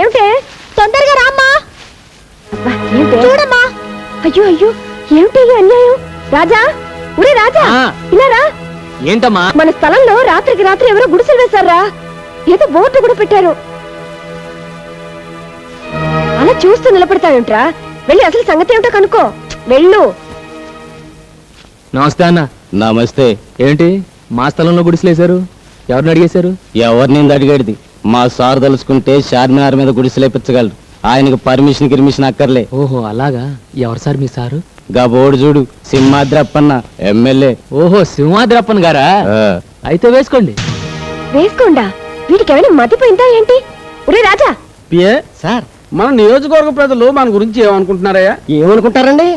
ఏమిటే తొందరగా రామ్మా. చూడమ్మా. అయ్యో అయ్యో ఏమిటి అన్యాయం. రాజా ఒరే రాజా ఇలా రా. ఏంటమ్మా? మన స్థలంలో రాత్రికి రాత్రి ఎవరో గుడిసెలు వేశారా, ఏదో బోర్డు కూడా పెట్టారు. అలా చూస్తూ నిలబడతావేంట్రా, వెళ్ళి అసలు సంగతి ఏమిటో కనుక్కో. వెళ్ళు. నమస్తే అన్న. నమస్తే. ఏంటి మా స్థలంలో గుడిసెలేశారు? ఎవరిని అడిగేశారు? ఎవరిని అడిగేది? మా సార్ తలుచుకుంటే చార్మినార్ మీద గుడిసెలేపించగలరు. ఆయనకు పర్మిషన్ గిర్మిషన్ అక్కర్లే. ఓహో అలాగా. ఎవరు సార్ మీ సారు? గబోడు చూడు, సింహాద్రప్పన్న ఎమ్మెల్యే. ఓహో సింహాద్రప్పన్ గారా? అయితే వేసుకోండి. వేసుకోండా? వీటికి ఏమైనా మతిపోయిందా ఏంటి? ఒరే రాజా. సార్, మన నియోజకవర్గ ప్రజలు మన గురించి ఏమనుకుంటున్నారయ్యా? ఏమనుకుంటారండి?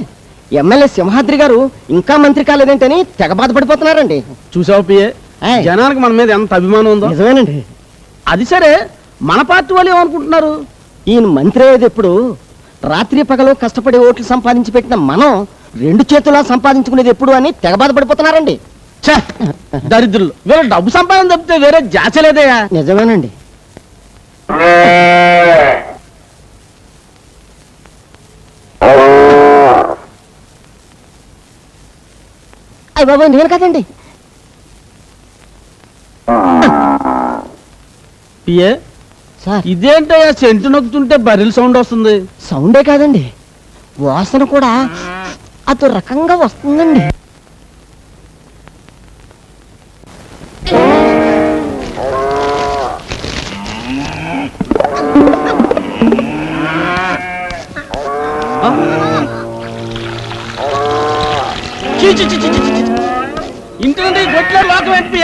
ఎమ్మెల్యే సింహాద్రి గారు ఇంకా మంత్రి కాలేదేంటని తెగ బాధపడిపోతున్నారండి. చూసావు పిఏ, జనానికి మన మీద ఎంత అభిమానం ఉందో. నిజమేనండి. అది సరే, మన పార్టీ వాళ్ళు ఏమనుకుంటున్నారు? ఈయన మంత్రి అయ్యేది ఎప్పుడు? రాత్రి పగలు కష్టపడి ఓట్లు సంపాదించి పెట్టిన మనం రెండు చేతులా సంపాదించుకునేది ఎప్పుడు అని తెగ బాధపడిపోతున్నారండి. దరిద్రులు, వేరే డబ్బు సంపాదన తప్పితే వేరే జాచలేదయ్యా. నిజమేనండి. అయ్య బాబు, నేను కదండి. పిఏ సార్, ఇదేంటయ్యా సెంటు నొక్కుతుంటే బరిల్ సౌండ్ వస్తుంది? సౌండే కాదండి, వాసన కూడా అదో రకంగా వస్తుందండి. ఇంటి నుండి గొట్ల లోకం ఏంటి?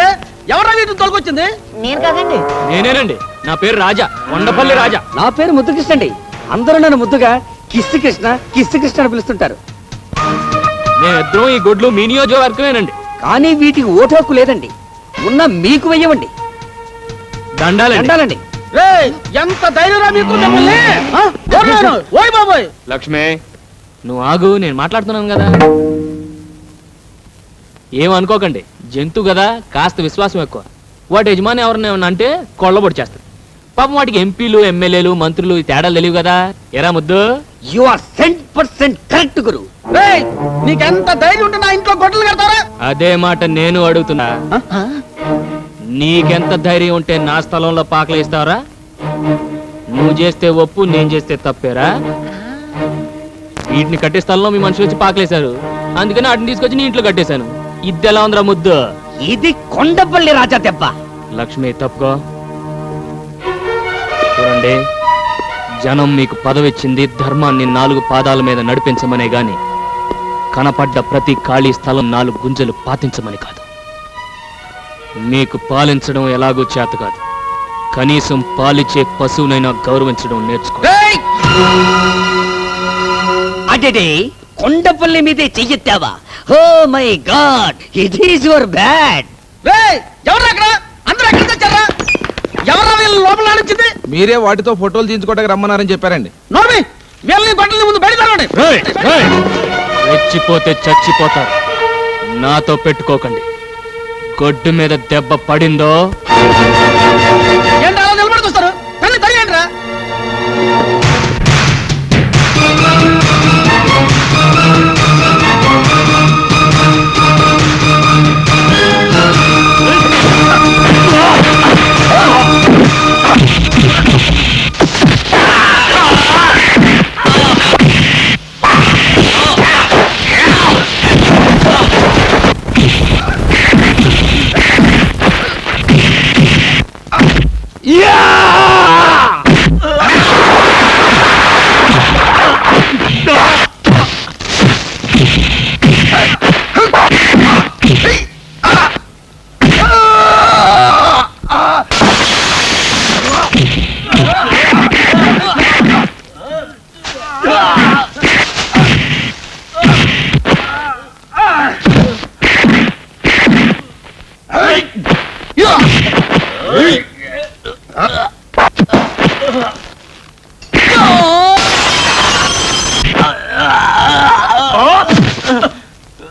ఎవరా వీటిని తొలగొచ్చింది? నేను కాదండి. నేనేనండి. నా పేరు రాజా, కొండపల్లి రాజా. నా పేరు ముద్దుకృష్ణ అండి. అందరూ నన్ను ముద్దుగా కిస్సు కృష్ణ అని పిలుస్తుంటారు. మేమిద్దరం ఈ గొడ్లు మీ నియోజకవర్గమేనండి. కానీ వీటికి ఓటు హక్కు లేదండి. ఉన్న మీకు వెయ్యవండి. దండాలండి. ఎంత ధైర్యరా మీకు? మిమ్మల్ని ఓయ్ బాబోయ్. లక్ష్మే నువ్వు ఆగు, నేను మాట్లాడుతున్నాను కదా. ఏమనుకోకండి, జంతువు కదా, కాస్త విశ్వాసం ఎక్కువ. వాటి యజమాని ఎవరిని ఏమన్నా అంటే కొళ్ళబొడి చేస్తారు. పాపం వాటికి ఎంపీలు ఎమ్మెల్యేలు మంత్రులు ఈ తేడాలు తెలియవు కదా. ఎరా ముద్దు? యు ఆర్ 100% కరెక్ట్ గురు. నీకెంత ధైర్యం ఉంటే నా ఇంట్లో గొడ్డలు కడతారా? అదే మాట నేను అడుగుతున్నా. నీకెంత ధైర్యం ఉంటే నా స్థలంలో పాకలు ఇస్తావరా? నువ్వు చేస్తే ఒప్పు, నేను చేస్తే తప్పేరా? వీటిని కట్టే స్థలంలో మీ మనుషులు వచ్చి పాకలేశారు, అందుకని వాటిని తీసుకొచ్చి నీ ఇంట్లో కట్టేశాను. ఇద్దెలా ఉందిరా ముద్దు? ఇది కొండపల్లి రాజా దెబ్బ. లక్ష్మి తప్పుకో. చూడండి, జనం మీకు పదవిచ్చింది ధర్మాన్ని 4 పాదాల మీద నడిపించమనే గాని కనపడ్డ ప్రతి ఖాళీ స్థలం 4 గుంజలు పాతించమని కాదు. మీకు పాలించడం ఎలాగూ చేత కాదు, కనీసం పాలిచ్చే పశువునైనా గౌరవించడం నేర్చుకో. అదే కొండపల్లి మీదే చెయ్యెత్తావా? Oh my god, it is your bad. ఎవరు అక్కడ? అందరూ ఎక్కడికి వచ్చారా? ఎవరా వీళ్ళు లోపల నడిచింది? మీరే వాటితో ఫోటోలు తీయించుకోవడానికి రమ్మన్నారని చెప్పారండి. నోర్మి, వీళ్ళని గొడ్డలి ముందు బయట తరవండి. రెచ్చిపోతే చచ్చిపోతారు. నాతో పెట్టుకోకండి. గొడ్డు మీద దెబ్బ పడిందో ఏంటి అలా నిలబడి చూస్తారు? కళ్ళు తరిగండి రా.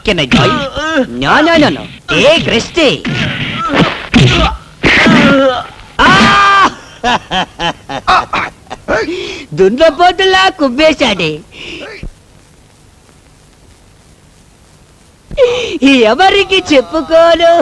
Can I join? No. Take rest. దున్నపోతులా కుబ్బేశాడే. ఎవరికి చెప్పుకోను.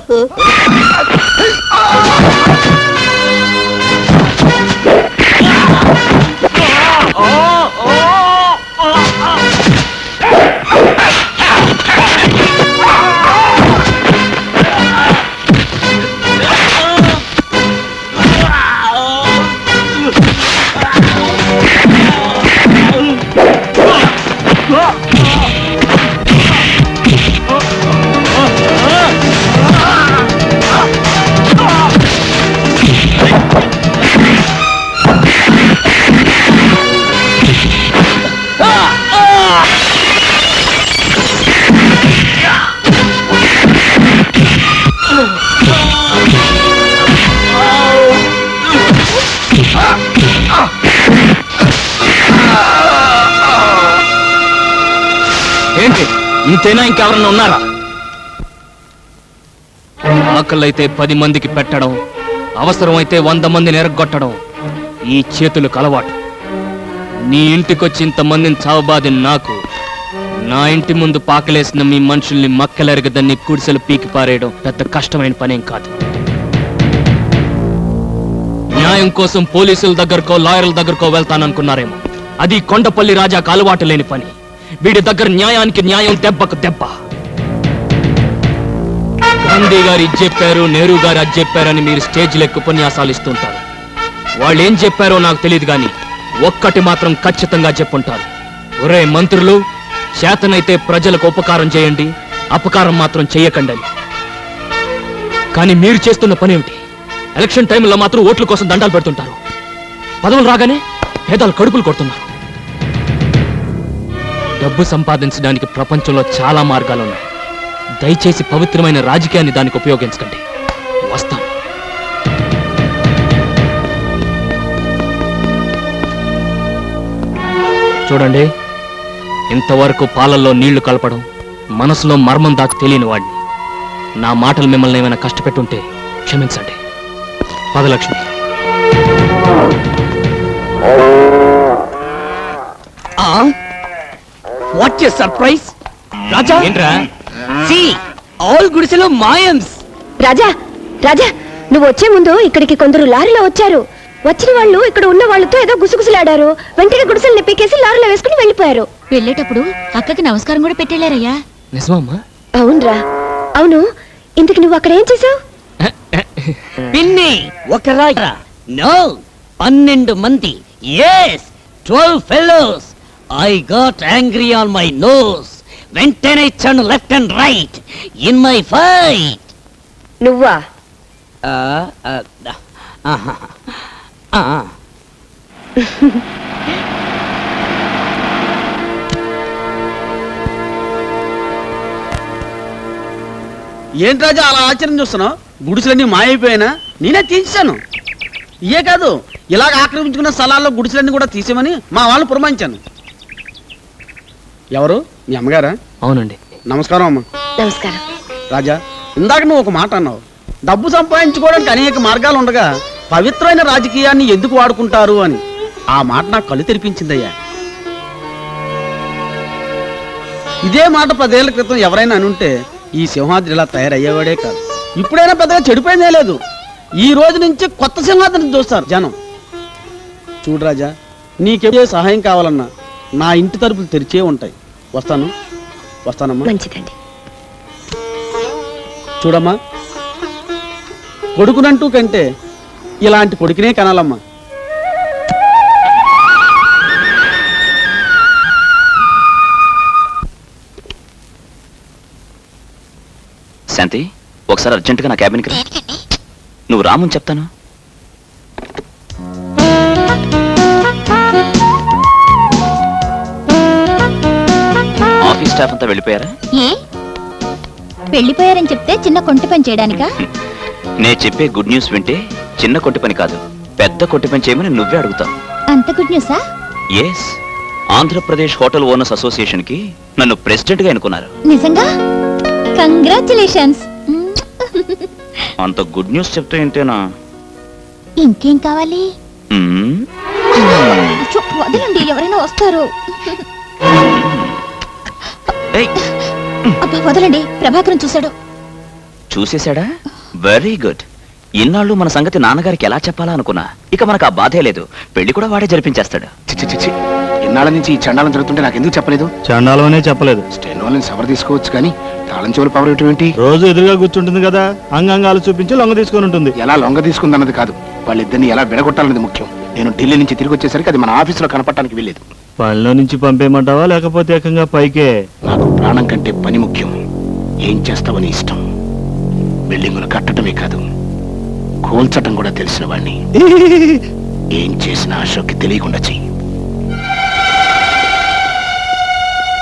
ఏంటి ఇంతేనా? ఇంకెవరన్నా ఉన్నారా? ఆకలైతే 10 మందికి పెట్టడం, అవసరమైతే 100 మందిని ఎరగొట్టడం ఈ చేతులకు అలవాటు. నీ ఇంటికొచ్చి ఇంతమందిని చావబాది నాకు, నా ఇంటి ముందు పాకలేసిన మీ మనుషుల్ని మక్కలెరగదని కుడిసెలు పీకి పారేయడం పెద్ద కష్టమైన పనేం కాదు. న్యాయం కోసం పోలీసుల దగ్గరకో లాయర్ల దగ్గరకో వెళ్తాననుకున్నారేమో. అది కొండపల్లి రాజాకు అలవాటు లేని పని. వీడి దగ్గర న్యాయానికి న్యాయం, దెబ్బకు దెబ్బ. గాంధీ గారు ఇది చెప్పారు, నెహ్రూ గారు అది చెప్పారని మీరు స్టేజ్లో ఉపన్యాసాలు ఇస్తుంటారు. వాళ్ళు ఏం చెప్పారో నాకు తెలియదు కానీ ఒక్కటి మాత్రం ఖచ్చితంగా చెప్పుంటారు. ఒరే మంత్రులు, చేతనైతే ప్రజలకు ఉపకారం చేయండి, అపకారం మాత్రం చెయ్యకండి అని. కానీ మీరు చేస్తున్న పని ఏమిటి? ఎలక్షన్ టైంలో మాత్రం ఓట్ల కోసం దండాలు పెడుతుంటారు. పదవులు రాగానే పేదలు కడుపులు కొడుతున్నారు. డబ్బు సంపాదించడానికి ప్రపంచంలో చాలా మార్గాలున్నాయి. దయచేసి పవిత్రమైన రాజకీయాన్ని దానికి ఉపయోగించకండి. వస్తాను. చూడండి, ఇంతవరకు పాలల్లో నీళ్లు కలపడం, మనసులో మర్మం దాకా తెలియని వాడిని. నా మాటలు మిమ్మల్ని ఏమైనా కష్టపెట్టుంటే క్షమించండి. పదలక్ష్మి. What a surprise. రాజా, ఏంట్రా? see all గుడిసెలో మాయమ్స్. రాజా, రాజా, నువ్వు వచ్చే ముందు ఇక్కడికి కొందరు లారీలో వచ్చారు. వచ్చిన వాళ్ళు ఇక్కడ ఉన్న వాళ్ళతో ఏదో గుసగుసలాడారు. వెంటనే గుడిసెల్ని పీకేసి లారీలో వేసుకుని వెళ్ళిపోయారు. వెళ్ళేటప్పుడు అక్కకి నమస్కారం కూడా పెట్టేళ్ళారయ్యా. నిజమమ్మా? అవునరా. అవును, ఇంతకు నువ్వు అక్కడ ఏం చేసావు? పిన్ని ఒక రాజా, నో 12 మంది, yes 12 fellows. I got angry on my nose. వెంటనే ఇచ్చాను left and right in my fight. నువ్వా? ఏంటి రాజా అలా ఆశ్చర్యం చూస్తున్నావు? గుడిసెలన్నీ మాయైపోయినా నేనే తీసేశాను. ఇయే కాదు, ఇలాగ ఆక్రమించుకున్న స్థలాల్లో గుడిసెలన్నీ కూడా తీసేమని మా వాళ్ళు పురమాయించాను. ఎవరు? మీ అమ్మగారా? అవునండి. నమస్కారం అమ్మా. నమస్కారం. రాజా, ఇందాక నువ్వు ఒక మాట అన్నావు. డబ్బు సంపాదించుకోవడానికి అనేక మార్గాలు ఉండగా పవిత్రమైన రాజకీయాన్ని ఎందుకు వాడుకుంటారు అని. ఆ మాట నాకు కళ్ళు తెరిపించిందయ్యా. ఇదే మాట 10 ఏళ్ల క్రితం ఎవరైనా అనుంటే ఈ సింహాద్రి ఇలా తయారయ్యేవాడే కాదు. ఇప్పుడైనా పెద్దగా చెడిపోయిందే లేదు. ఈ రోజు నుంచి కొత్త సింహాద్రిని చూస్తారు జనం. చూడు రాజా, నీకే సహాయం కావాలన్నా నా ఇంటి తలుపులు తెరిచే ఉంటాయి. వస్తానమ్మా. మంచిదండి. చూడమ్మా, కొడుకునంటూ కంటే ఇలాంటి కొడుకునే కనాలమ్మా. శాంతి, ఒకసారి అర్జెంటుగా నా క్యాబిన్కి రా. నువ్వు రామని చెప్తాను. ఆఫీస్ స్టాఫ్ అంతా వెళ్ళిపోయారా? ఏ వెళ్ళిపోయారని చెప్తే చిన్న కొంటి పని చేయడానికా? నేను చెప్పే గుడ్ న్యూస్ వింటే చిన్న కొట్టి పని కాదు, పెద్ద కొట్టి పని చేయమని నువ్వే అడుగుతావు. అంత గుడ్ న్యూసా? Yes, Andhra Pradesh hotel owners association కి నన్ను ప్రెసిడెంట్ గా ఎన్నుకున్నారు. నిజంగా? కంగ్రాచులేషన్స్. అంత గుడ్ న్యూస్ చెప్తే ఏంటేనా? ఇంకేం కావాలి? మ్మ్. అచ్చో, వదలండి, ఎవరైనా వస్తారు. ఏయ్, అబ్బా వదలండి, ప్రభాకరం చూశాడు. చూసేశాడా? Very good. ఇన్నాళ్ళు మన సంగతి నాన్నగారికి ఎలా చెప్పాలా అనుకున్నా. ఇక మనకు ఆ బాధే లేదు. పెళ్లి కూడా వాడే జరిపించేస్తాడు. చిచ్చి ఇన్నాళ్ళ నుంచి ఈ చండాలం జరుగుతుంటే నాకు ఎందుకు చెప్పలేదు? చండాలమనే చెప్పలేదు. స్టెనోలని సవర్ తీసుకోవచ్చు కానీ తాళం చెవులు పవర్ ఇవ్వటం ఏంటి? రోజు ఎదురుగా కూర్చుంటుంది కదా, అంగాంగాలు చూపించి లొంగ తీసుకొని ఉంటుంది. ఎలా లొంగ తీసుకుందన్నది కాదు, వాళ్ళిద్దరిని ఎలా విడగొట్టాలన్నది ముఖ్యం. నేను ఢిల్లీ నుంచి తిరిగి వచ్చేసరికి అది మన ఆఫీసులో కనపడటానికి వెళ్ళేది. పనిలో నుంచి పంపేయమంటావా లేకపోతే ఏకంగా పైకే? నాకు ప్రాణం కంటే పని ముఖ్యం. ఏం చేస్తావని ఇష్టం. బిల్డింగులు కట్టడమే కాదు, కూల్చటం కూడా తెలిసిన వాడిని. ఏం చేసినా అశోక్కి తెలియకుండా చెయ్యి.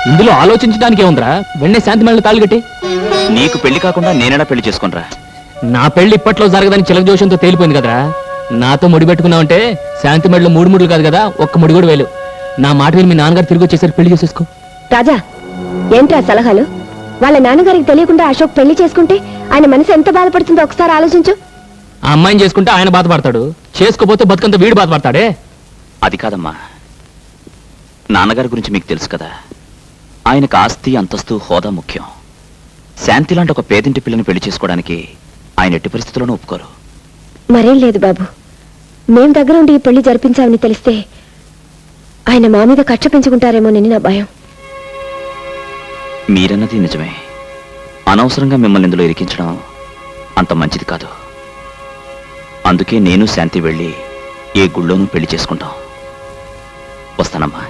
ఇందులో ఆలోచించడానికి ఏముందిరా? వెంటనే శాంతి మేళ తాళి కట్టి. నీకు పెళ్లి కాకుండా నేనేనా పెళ్లి చేసుకునరా? నా పెళ్లి ఇప్పట్లో జరగదని చిలక జోషంతో తేలిపోయింది కదరా. నాతో ముడి పెట్టుకున్నావంటే శాంతి మెడలో 3 ముడులు కాదు కదా, ఒక్క ముడి కూడా వేలు. నా మాట విని మీ నాన్నగారు తిరిగి వచ్చేసరికి పెళ్లి చేసేసుకో. రాజా, ఏంట్రా సలహాలు? వాళ్ళ నాన్నగారికి తెలియకుండా అశోక్ పెళ్లి చేసుకుంటే ఆయన మనసు ఎంత బాధపడుతుందో ఒకసారి ఆలోచించు. ఆ అమ్మాయిని చేసుకుంటే ఆయన బాధపడతాడు, చేసుకోపోతే బతుకంత వీడు బాధపడతాడే. అది కాదమ్మా, నాన్నగారి గురించి మీకు తెలుసు కదా. ఆయనకు ఆస్తి, అంతస్తు, హోదా ముఖ్యం. శాంతి లాంటి ఒక పేదింటి పిల్లని పెళ్లి చేసుకోవడానికి ఆయన ఎట్టి పరిస్థితుల్లోనూ ఒప్పుకోరు. మరేం లేదు బాబు, మేం దగ్గర ఉండి ఈ పెళ్లి జరిపించామని తెలిస్తే ఆయన మా మీద కక్ష పెంచుకుంటారేమోనని నా భయం. మీరన్నది నిజమే. అనవసరంగా మిమ్మల్ని ఇందులో ఇరికించడం అంత మంచిది కాదు. అందుకే నేను శాంతి వెళ్ళి ఏ గుళ్ళోనూ పెళ్లి చేసుకుంటాం. వస్తానమ్మా.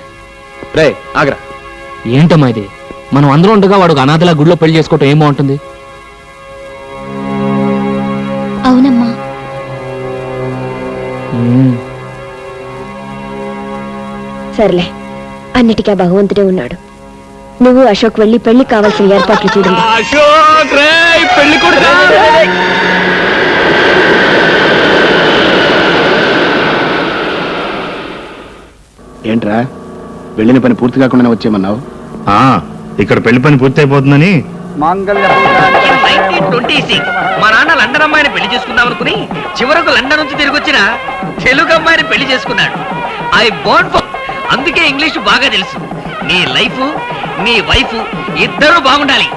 రే ఆగ్రా. ఏంటమ్మా ఇది? మనం అందరూ ఉండగా వాడు ఒక అనాథలా గుడిలో పెళ్లి చేసుకోవటం ఏం బాగుంటుంది? అవునమ్మా. సర్లే, అన్నిటికీ ఆ భగవంతుడే ఉన్నాడు. నువ్వు అశోక్ వెళ్ళి పెళ్లి కావాల్సిన ఏర్పాట్లు చూడండి. ఏంట్రా, వెళ్ళిన పని పూర్తి కాకుండానే వచ్చేయమన్నావు? ఇక్కడ పెళ్లి పని పూర్తి అయిపోతుందని. 1926 మా నాన్న లండన్ అమ్మాయిని పెళ్లి చేసుకుందాం అనుకుని చివరకు లండన్ నుంచి తిరిగి వచ్చిన తెలుగు అమ్మాయిని పెళ్లి చేసుకున్నాడు. ఐ బోర్న్ ఫర్, అందుకే ఇంగ్లీష్ బాగా తెలుసు. నీ లైఫ్, నీ వైఫ్ ఇద్దరూ బాగుండాలి.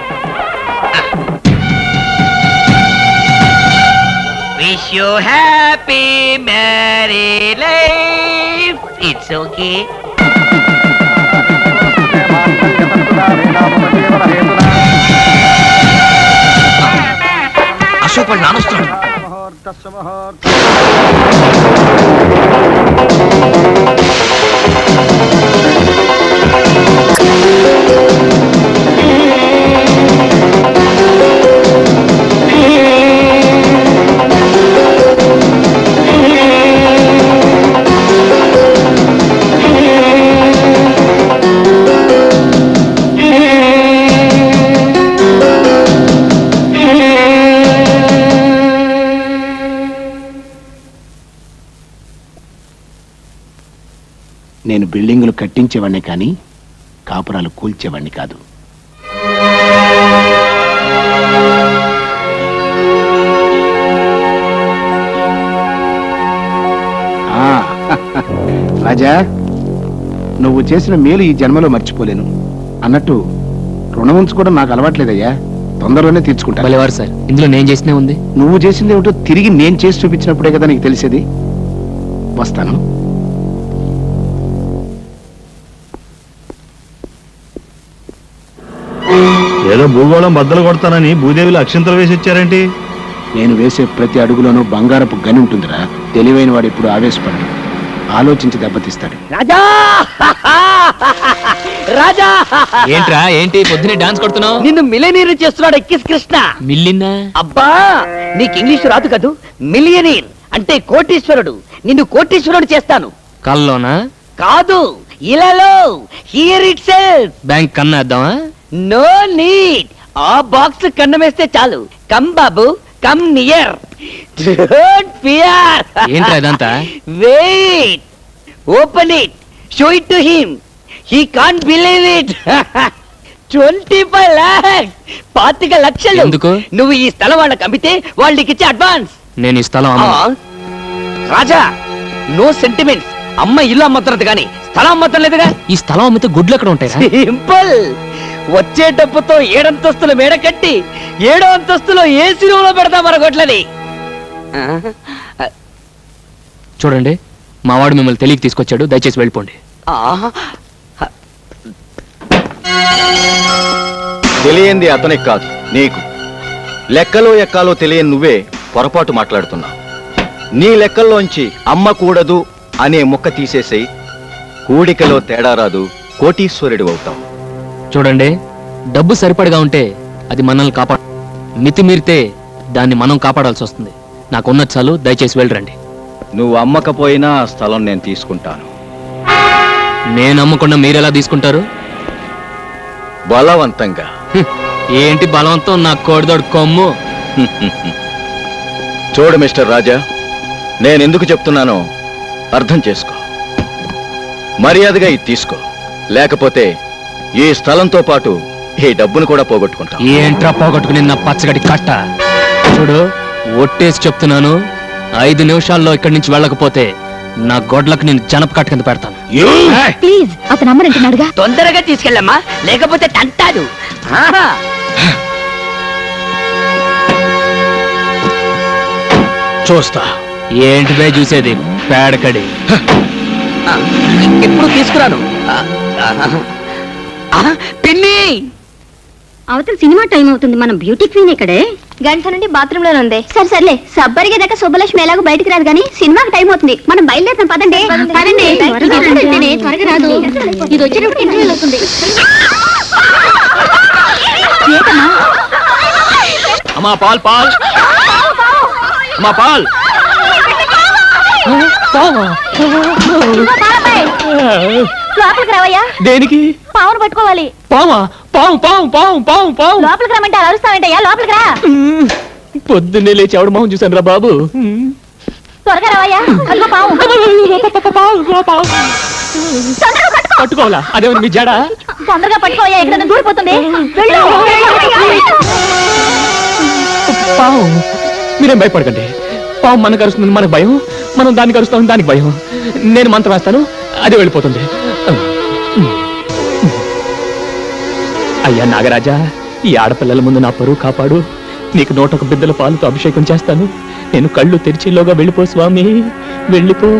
Wish you happy married life. It's okay. Ashok వాళ్ళు నానొస్తున్నాడు. నేను బిల్డింగులు కట్టించేవాడిని కానీ కాపురాలు కూల్చేవాడిని కాదు. రాజా, నువ్వు చేసిన మేలు ఈ జన్మలో మర్చిపోలేను. అన్నట్టు రుణం ఉంచుకోవడం నాకు అలవాట్లేదయ్యా, తొందరలోనే తీర్చుకుంటా. భలేవారు సార్, ఇందులో నేను చేసినే ఉంది. నువ్వు చేసింది ఏమిటో తిరిగి నేను చేసి చూపించినప్పుడే కదా నీకు తెలిసేది. వస్తాను. ఏదో భూగోళం బద్దలు కొడతానని భూదేవిలో అక్షంతలు వేసి వచ్చారేంటి? నేను వేసే ప్రతి అడుగులోనూ బంగారపు గని ఉంటుందిరా. తెలివైన వాడు ఎప్పుడు ఆవేశపడ్డు, ఆలోచించి దెబ్బతీస్తాడు. రాజా రాజా, ఏంట్రా, ఏంటి పొద్దునే డాన్స్ కొడుతున్నావు? నిన్ను మిలియనీర్ చేస్తున్నాడు ఎక్కిస్ కృష్ణ. మిల్లిన్నా? అబ్బా, నీకు ఇంగ్లీష్ రాదు కదూ. మిలియనీర్ అంటే కోటీశ్వరుడు. నిన్ను కోటీశ్వరుడు చేస్తాను. కల్లోనా? కాదు, ఇలాలో. Here itself. బ్యాంక్ కన్నా వేద్దామా? No need. ఆ బాక్స్ కన్నమేస్తే చాలు. కమ్ బాబు, కమ్ నియర్. Don't fear. ఏంట్రా ఇదంతా? Wait, open it, show it to him. He can't believe it. 25 lakhs, 25 లక్షలు. ఎందుకు? నువ్వు ఈ స్థలం వాళ్ళకి అమ్మితే వాళ్ళకి ఇచ్చే అడ్వాన్స్. నేను ఈ స్థలం అమ్మను. రాజా, నో సెంటిమెంట్స్, అమ్మ ఇల్లు అమ్మతున్నది కానీ స్థలం అమ్మతలేదుగా. ఈ స్థలం అమ్మితే గుడ్లు ఎక్కడ ఉంటాయి? సింపుల్. వచ్చే డబ్బుతో 7 అంతస్తుల మేడ కట్టి 7వ అంతస్తులో ఏసీ రూమ్ లో పెడతా మన గొడ్లని. చూడండి, మా వాడు మిమ్మల్ని తెలియకి తీసుకొచ్చాడు, దయచేసి వెళ్ళిపోండి. తెలియంది అతనికి కాదు, నీకు. లెక్కలో ఎక్కాలో తెలియని నువ్వే పొరపాటు మాట్లాడుతున్నావు. నీ లెక్కల్లోంచి అమ్మ కూడదు అనే ముక్క తీసేసేయి, కూడికలో తేడా రాదు, కోటీశ్వరుడు అవుతావు. చూడండి, డబ్బు సరిపడగా ఉంటే అది మనల్ని కాపాడు, మితిమీరితే దాన్ని మనం కాపాడాల్సి వస్తుంది. నాకున్న చాలు, దయచేసి వెళ్ళరండి. నువ్వు అమ్మకపోయినా ఆ స్థలం నేను తీసుకుంటాను. నేను అమ్మకుండా మీరెలా తీసుకుంటారు? బలవంతంగా. ఏంటి బలవంతం? నా కోడిదోడు కొమ్ము. చూడు మిస్టర్ రాజా, నేనెందుకు చెప్తున్నానో అర్థం చేసుకో. మర్యాదగా ఇది తీసుకో, లేకపోతే ఈ స్థలంతో పాటు ఈ డబ్బును కూడా పోగొట్టుకుంటా. ఏంట్రా పోగొట్టుకుని నా పచ్చగడి కట్ట? చూడు, ఒట్టేసి చెప్తున్నాను, 5 నిమిషాల్లో ఇక్కడి నుంచి వెళ్ళకపోతే నా గొడ్లకు నేను జనప కట్ట కింద పెడతాను. ప్లీజ్, అతను అమ్మనంటున్నాడుగా. తొందరగా తీసుకెళ్ళమ్మా, లేకపోతే తంటాడు. చూస్తా. ఏంటిదే చూసేది, పేడకడి. ఎప్పుడు తీసుకురాను. పిన్ని, అవతల సినిమా టైం అవుతుంది, మనం బ్యూటీ క్వీన్ ఇక్కడే. గంట నుండి బాత్రూమ్ లోనే ఉంది. సరే సర్లే, సబ్బరిగే దాకా సుబ్బలక్ష్మి ఎలాగో బయటికి రాదు కానీ సినిమాకి టైం అవుతుంది, మనం బయలుదేరుతాం. పదండి పదండి. త్వరగా రాదు, ఇది వచ్చేటప్పుడు ఇంటర్వ్యూలు అవుతుంది. అమ్మా పాల్, పాల్, అమ్మా పాల్. లోపలికి రావయ్యా. దేనికి? పావును పట్టుకోవాలి. పావా? పావు పావు పావు పావు పావు. లోపలికి రమ్మంటే అరుస్తావేంటయ్యా, లోపలికి రా. పొద్దున్నే లేచి ఎవడు మొహం చూశాను రా బాబు. త్వరగా రావయ్యా. అదిగో పావు. తొందరగా పట్టుకో. పట్టుకోవాలా? అదేమన్నా మీ జడ? తొందరగా పట్టుకోవయ్యా, ఇక్కడ దూరిపోతుంది. వెళ్ళు. పావు. మీరేం భయపడకండి, పావు మనకు కరుస్తుంది, మనకు భయం. మనం దానికి కరుస్తాం, దానికి భయం. నేను మంత్రం వేస్తాను, అదే వెళ్ళిపోతుంది. అయ్యా నాగరాజా, ఈ ఆడపిల్లల ముందు నా పరువు కాపాడు. నీకు 101 బిద్దల పాలుతో అభిషేకం చేస్తాను. నేను కళ్ళు తెరిచిలోగా వెళ్ళిపో స్వామి, వెళ్ళిపో.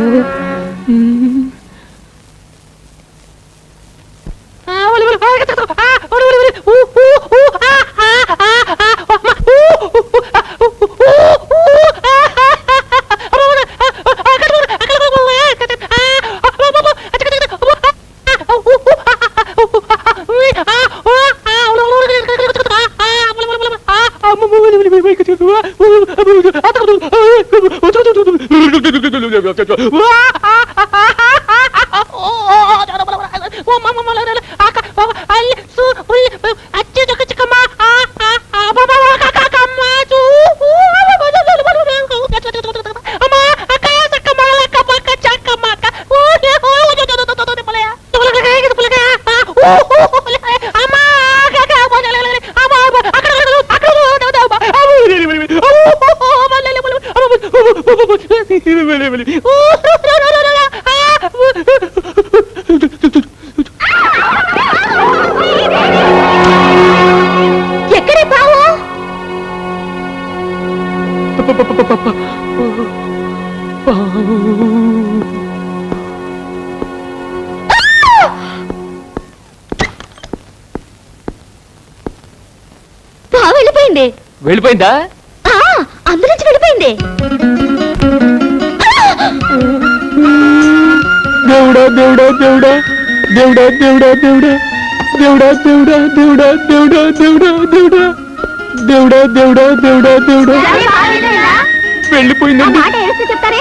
ఎక్కడే పావు? పావు వెళ్ళిపోయింది. వెళ్ళిపోయిందా? అందరి నుంచి వెళ్ళిపోయింది. దేవుడా దేవుడా దేవుడా దేవుడా దేవుడా దేవుడా దేవుడా దేవుడా దేవుడా దేవుడా దేవుడా దేవుడా దేవుడా దేవుడా దేవుడా దేవుడా వెళ్ళిపోయిందండి. చెప్తారే?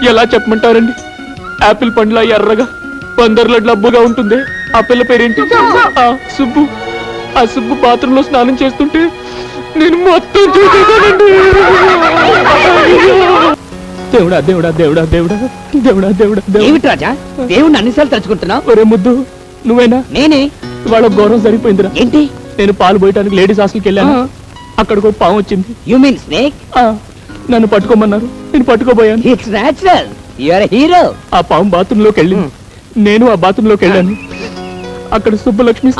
ఎలా చెప్పమంటారండి? ఆపిల్ పండ్ల ఎర్రగా 15 లడ్ల అబ్బుగా ఉంటుంది. ఆ పిల్ల పేరేంటి? సుబ్బు. ఆ సుబ్బు బాత్రూంలో స్నానం చేస్తుంటే నేను మొత్తం చూసేదానండి. దేవుడా దేవుడా దేవుడా దేవుడా దేవుడా దేవుడా ఏమిటి రాజా, దేవుణ్ణి అన్నిసార్లు తలుచుకుంటున్నావు? ఒరే ముద్దు, నువ్వేనా? నేనే. ఇవాళ ఘోరం సరిపోయిందిరా. ఏంటి? నేను పాలు పోయటానికి లేడీస్ హాస్టల్కి వెళ్ళాను. అక్కడికి ఒక పాము వచ్చింది. You mean snake? నన్ను పట్టుకోమన్నారు, నేను పట్టుకోబోయాను. It's natural. Your hero. ఆ పాము బాత్రూమ్ లోకి వెళ్ళింది, నేను ఆ బాత్రూమ్ లోకి వెళ్ళాను. అక్కడ సుబ్బలక్ష్మి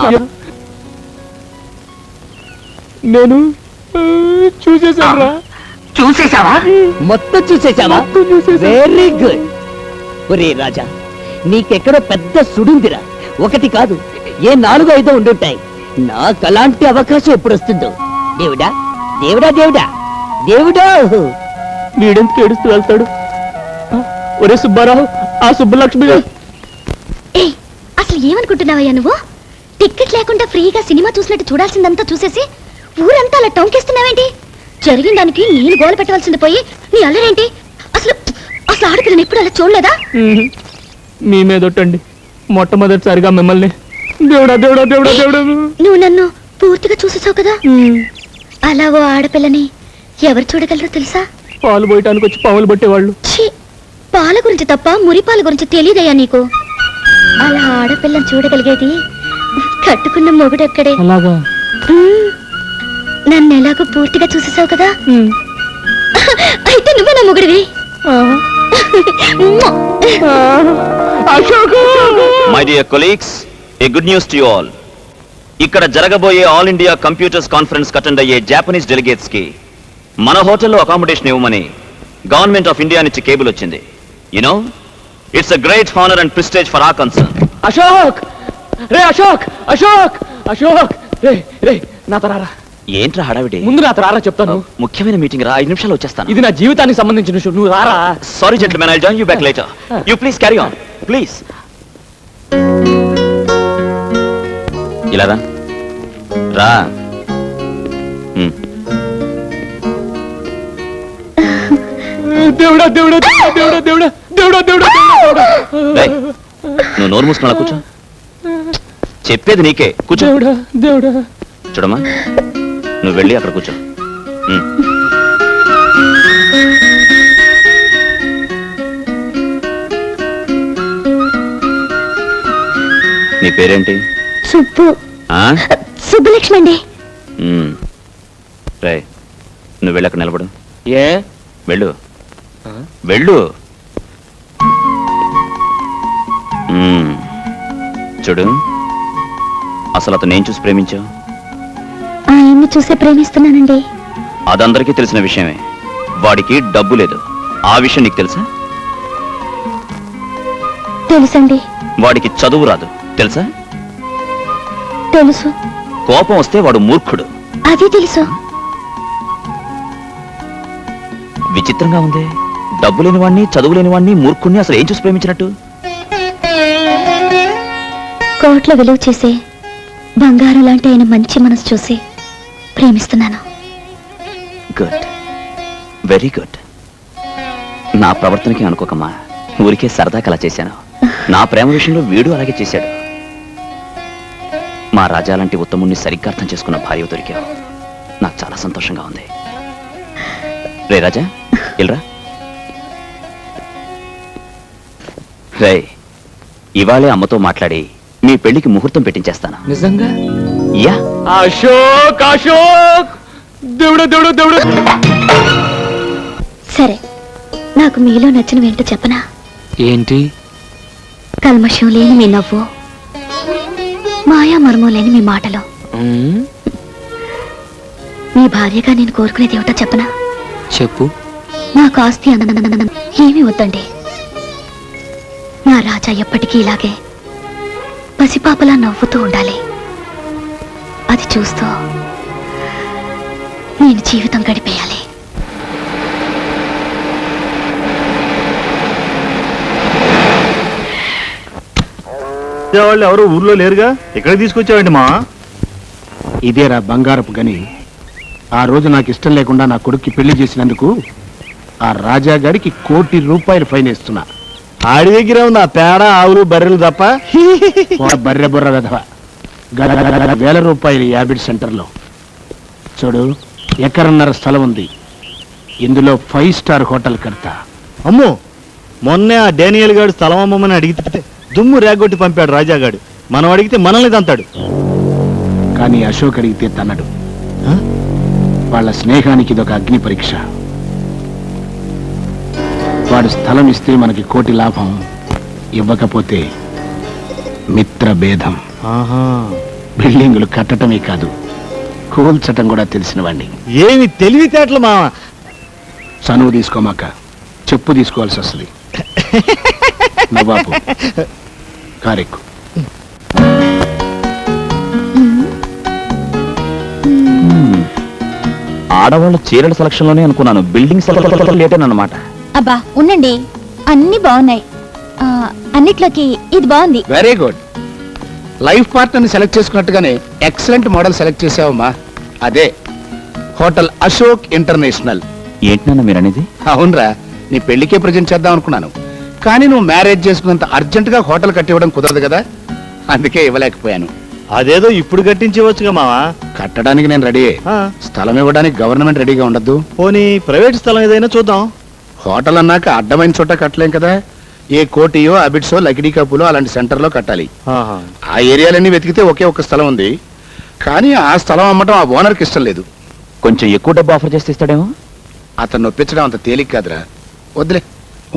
నేను చూసేశాను. చూసేశావా? మొత్తం చూసేశావా? Very good. ఒరే రాజా, నీకెక్కడో పెద్ద సుడుందిరా. ఒకటి కాదు, ఏ 4-5 ఉండుంటాయి. నాకు అలాంటి అవకాశం ఎప్పుడు వస్తుందో. దేవుడా దేవుడా దేవుడా దేవుడా. వీడెందుకు ఏడుస్తూ వెళ్తాడు? ఒరే సుబ్బారావు, ఆ సుబ్బలక్ష్మి. ఏయ్, అసలు ఏమనుకుంటున్నావయ్యా నువ్వు? టికెట్ లేకుండా ఫ్రీగా సినిమా చూసినట్టు చూడాల్సిందంతా చూసేసి ఊరంతా అలా టౌన్కేస్తున్నావేంటి? జరిగిన దానికి నేను గోల పెట్టవలసింది పోయి నీ అల్లరేంటి? అసలు అసలు ఆడపిల్లని ఎప్పుడు అలా చూడలేదా? మీ మీదొట్టండి, మొట్టమొదటిసారిగా మిమ్మల్ని. దేవుడా దేవుడా దేవుడా దేవుడా. నువ్వు నన్ను పూర్తిగా చూసేసావు కదా. అలా ఓ ఆడపిల్లని ఎవరు చూడగలరో తెలుసా? పాలు పోయటానికి వచ్చి పాములు పట్టేవాళ్ళు. ఛీ, పాల గురించి తప్ప మురిపాల గురించి తెలియదయ్యా నీకు. అలా ఆడపిల్లని చూడగలిగేది కట్టుకున్న మొగుడెక్కడే. అలాగా? నన్ను ఎలాగో పూర్తిగా చూసేసావు కదా, అయితే నువ్వే నా మొగుడివి. My dear colleagues, a good news to you all. ఇక్కడ జరగబోయే all India computers conference attend అయ్యే జాపనీస్ డెలిగేట్స్ కి మన హోటల్లో అకామిడేషన్ ఇవ్వమని గవర్నమెంట్ ఆఫ్ ఇండియా నుంచి కేబుల్ వచ్చింది. You know, it's a great honour and prestige for our concern. Ashok రే, అశోక్ అశోక్ అశోక్ రే రే, నా తరారా. ఏంట్రా హడావిడి? ముందు నా తరారా చెప్తాను. ముఖ్యమైన మీటింగ్ రా, 5 నిమిషాలు వచ్చేస్తాను. ఇది నా జీవితానికి సంబంధించిన విషయం, నువ్వు రారా. Sorry gentlemen, I'll join you back later. You please carry on please. ఇలా రా రా. దేవుడా దేవుడా దేవుడా దేవుడా దేవుడా దేవుడా దేవుడా. రేయ్, నువ్వు నోరు మూసుకున్నా కూర్చో. చెప్పేది నీకే, కూర్చో. దేవుడా దేవుడా. చూడమ్మా, నువ్వు వెళ్ళి అక్కడ కూర్చో. నీ పేరేంటి? సుబ్బు. ఆ? సుబ్బలక్ష్మి అండి. రే, నువ్వు వెళ్ళి అక్కడ నిలబడు. ఏ? వెళ్ళు వెళ్ళు. చూడు, అసలు అతను ఏం చూసి ప్రేమించావు? ఆయన్ని చూసే ప్రేమిస్తున్నానండి. అదందరికీ తెలిసిన విషయమే. వాడికి డబ్బు లేదు, ఆ విషయం నీకు తెలుసా? తెలుసండి. వాడికి చదువు రాదు, తెలుసా? తెలుసు. కోపం వస్తే వాడు మూర్ఖుడు, అది తెలుసు. విచిత్రంగా ఉంది. డబ్బు లేని వాడిని, చదువు లేని వాడిని, మూర్ఖుడిని అసలు ఏం చూసి ప్రేమించినట్టు? కోట్ల విలువ చేసే బంగారం లాంటి ఆయన మంచి మనసు చూసి ప్రేమిస్తున్నాను. Good, very good. నా ప్రవర్తనకి అనుకోకమ్మా, ఊరికే సరదాకి అలా చేశాను. నా ప్రేమ విషయంలో వీడు అలాగే చేశాడు. మా రాజా లాంటి ఉత్తముణ్ణి సరిగ్గా అర్థం చేసుకున్న భార్య దొరికావు. నాకు చాలా సంతోషంగా ఉంది. రే రాజా, ఇల్రా. రే, ఇవాళే అమ్మతో మాట్లాడి మీ పెళ్లికి ముహూర్తం పెట్టించేస్తాను. నిజంగా? యా. అశోక్ అశోక్ దేవుడా దేవుడా దేవుడా. సరే, నాకు మీలో నచ్చిన ఏంటో చెప్పనా? ఏంటి? కల్మషం లేని మీ నవ్వు, మాయా మర్మం లేని మీ మాటలు. మీ భార్యగా నేను కోరుకునేది ఏమిటో చెప్పనా? చెప్పు. నాకు ఆస్తి ఏమీ వద్దండి. నా రాజా ఎప్పటికీ ఇలాగే పసిపాపలా నవ్వుతూ ఉండాలి. అది చూస్తూ నేను జీవితం గడిపేయాలి. వాళ్ళు ఎవరు ఊర్లో లేరుగా, ఇక్కడ తీసుకొచ్చావండి మా? ఇదేరా బంగారపు గని. ఆ రోజు నాకు ఇష్టం లేకుండా నా కొడుక్కి పెళ్లి చేసినందుకు ఆ రాజా గారికి ₹1 కోటి ఫైన్ ఇస్తున్నా. ఆడి దగ్గర ఉంది ఆ పేడ, ఆవులు, బర్రెలు తప్ప బర్రె బుర్ర వెధవ. ₹1,000 యాబిడ్ సెంటర్లో. చూడు, ఎకరన్నర స్థలం ఉంది. ఇందులో 5 స్టార్ హోటల్ కడతా. అమ్మో, మొన్నే ఆ డేనియల్ గారు స్థలం అమ్మమని అడిగితే దుమ్ము రేగొట్టి పంపాడు రాజాగాడు. మనం అడిగితే మనల్ని తంతాడు. కానీ అశోక్ అడిగితే తన్నడు. వాళ్ళ స్నేహానికి ఇదొక అగ్ని పరీక్ష. వాడు స్థలం ఇస్తే మనకి కోటి లాభం, ఇవ్వకపోతే మిత్ర భేదం. బిల్డింగులు కట్టడమే కాదు, కూల్చటం కూడా తెలిసిన వాడిని. ఏమి తెలివితేటలు మావా. చనువు తీసుకోమాక చెప్పు తీసుకోవాల్సి వస్తుంది. నవాబు కారెక్కు. ఆడవాళ్ళ చీరల సెలక్షన్ లోనే అనుకున్నాను, బిల్డింగ్ సెలక్షన్ లేటేనమాట. అబ్బా ఉండండి, అన్ని బాగున్నాయి. అన్నిట్లోకి ఇది బాగుంది. Very good. లైఫ్ పార్ట్నర్ని సెలెక్ట్ చేసుకున్నట్టుగానే ఎక్సలెంట్ మోడల్ సెలెక్ట్ చేసావమ్మా. అదే హోటల్ అశోక్ ఇంటర్నేషనల్. ఏంటి నాన్న మీరనేది? అవునరా, నీ పెళ్లికే ప్రజెంట్ చేద్దాం అనుకున్నాను, కానీ నువ్వు మ్యారేజ్ చేసుకున్నంత అర్జెంటుగా హోటల్ కట్టివ్వడం కుదరదు కదా, అందుకే ఇవ్వలేకపోయాను. అదేదో ఇప్పుడు కట్టించవచ్చుగా మావా. కట్టడానికి నేను రెడీ, స్థలం ఇవ్వడానికి గవర్నమెంట్ రెడీగా ఉండద్దు. పోనీ ప్రైవేట్ స్థలం ఏదైనా చూద్దాం. హోటల్ అన్నాక అడ్డమైన చోట కట్టలేం కదా, ఏ కోటియో అబిడ్సో లకిడీ కప్పులో అలాంటి సెంటర్లో కట్టాలి. ఆ ఏరియాలన్నీ వెతికితే ఒకే ఒక్క స్థలం ఉంది, కానీ ఆ స్థలం అమ్మటం ఆ ఓనర్కి ఇష్టం లేదు. కొంచెం ఎక్కువ డబ్బు ఆఫర్ చేస్తే ఇస్తాడేమో. అతను ఒప్పించడం అంత తేలిక కాదురా, వద్దులే,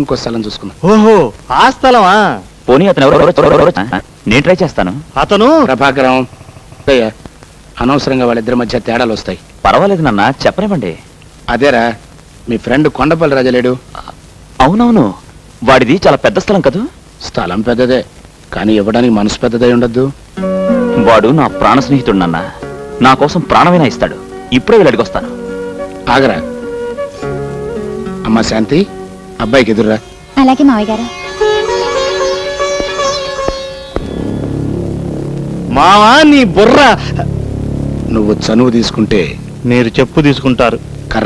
ఇంకో స్థలం చూసుకున్నా. ఓహో, ఆ స్థలమా? పోనీ అతను ఎవరు? నేను ట్రై చేస్తాను. అతను ప్రభాకరం. అయ్యా, అనవసరంగా వాళ్ళిద్దరి మధ్య తేడాలు వస్తాయి. పర్వాలేదు నాన్న, చెప్పనివ్వండి. అదేరా, మీ ఫ్రెండ్ కొండపల్లి రాజలేడు. అవునవును, వాడిది చాలా పెద్ద స్థలం కదా. స్థలం పెద్దదే, కానీ ఇవ్వడానికి మనసు పెద్దదై ఉండద్దు. వాడు నా ప్రాణ స్నేహితుడు నాన్న, నా కోసం ప్రాణమైనా ఇస్తాడు. ఇప్పుడే వీళ్ళు అడిగొస్తాను. ఆగరా. అమ్మా శాంతి, అబ్బాయికి ఎదురురా. అలాగే మావయ్య గారు. మావా నీ బుర్ర. నువ్వు చనువు తీసుకుంటే మీరు చెప్పు తీసుకుంటారు.